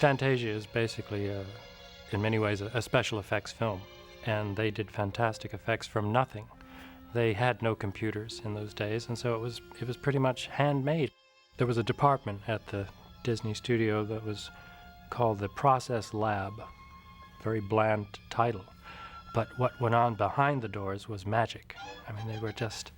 Fantasia is basically, in many ways, a special effects film, and they did fantastic effects from nothing. They had no computers in those days, and so it was pretty much handmade. There was a department at the Disney studio that was called the Process Lab. Very bland title. But what went on behind the doors was magic. I mean, they were just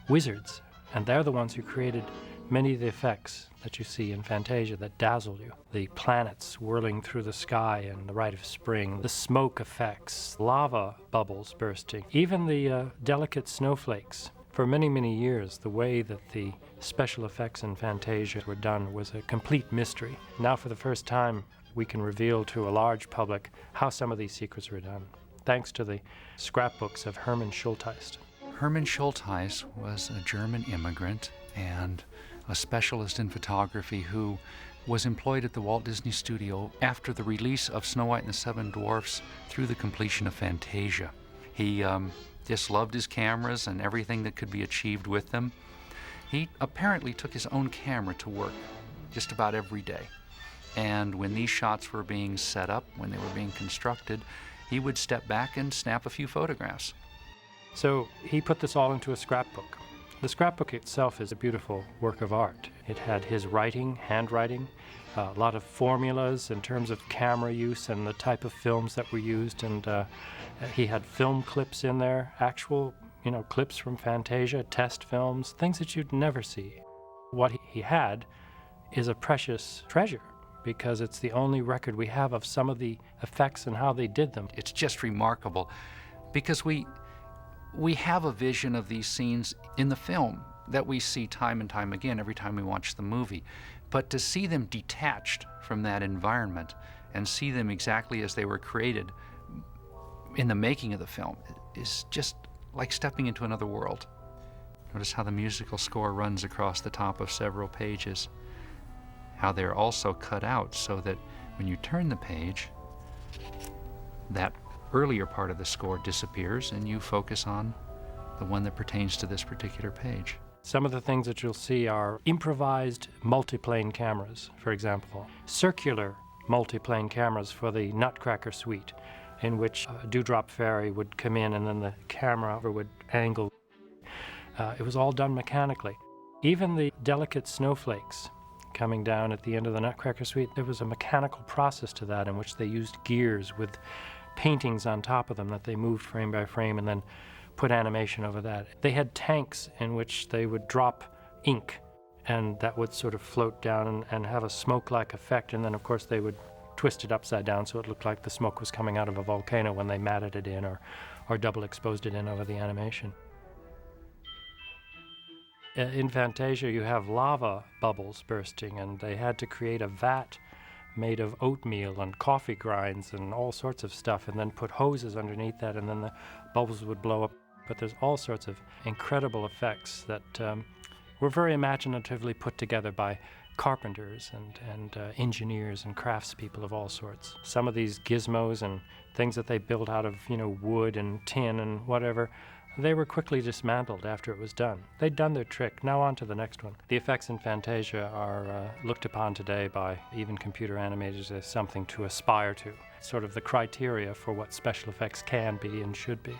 wizards, and they're the ones who created many of the effects that you see in Fantasia that dazzle you. The planets swirling through the sky in the Rite of Spring, the smoke effects, lava bubbles bursting, even the delicate snowflakes. For many, many years, the way that the special effects in Fantasia were done was a complete mystery. Now, for the first time, we can reveal to a large public how some of these secrets were done, thanks to the scrapbooks of Hermann Schultheis. Hermann Schultheis was a German immigrant and a specialist in photography who was employed at the Walt Disney Studio after the release of Snow White and the Seven Dwarfs through the completion of Fantasia. He just loved his cameras and everything that could be achieved with them. He apparently took his own camera to work just about every day. And when these shots were being set up, when they were being constructed, he would step back and snap a few photographs. So he put this all into a scrapbook. The scrapbook itself is a beautiful work of art. It had his writing, handwriting, a lot of formulas in terms of camera use and the type of films that were used, and he had film clips in there, actual, clips from Fantasia, test films, things that you'd never see. What he had is a precious treasure, because it's the only record we have of some of the effects and how they did them. It's just remarkable, because we have a vision of these scenes in the film that we see time and time again every time we watch the movie. But to see them detached from that environment and see them exactly as they were created in the making of the film is just like stepping into another world. Notice how the musical score runs across the top of several pages, how they're also cut out so that when you turn the page, that earlier part of the score disappears and you focus on the one that pertains to this particular page. Some of the things that you'll see are improvised multiplane cameras, for example. Circular multiplane cameras for the Nutcracker suite, in which a Dewdrop Fairy would come in and then the camera would angle. It was all done mechanically. Even the delicate snowflakes coming down at the end of the Nutcracker suite, there was a mechanical process to that in which they used gears with paintings on top of them that they moved frame by frame and then put animation over that. They had tanks in which they would drop ink, and that would sort of float down and have a smoke-like effect, and then of course they would twist it upside down so it looked like the smoke was coming out of a volcano when they matted it in or double exposed it in over the animation. In Fantasia you have lava bubbles bursting, and they had to create a vat made of oatmeal and coffee grinds and all sorts of stuff, and then put hoses underneath that, and then the bubbles would blow up. But there's all sorts of incredible effects that were very imaginatively put together by carpenters and engineers and craftspeople of all sorts. Some of these gizmos and things that they built out of wood and tin and whatever, they were quickly dismantled after it was done. They'd done their trick. Now on to the next one. The effects in Fantasia are looked upon today by even computer animators as something to aspire to. It's sort of the criteria for what special effects can be and should be.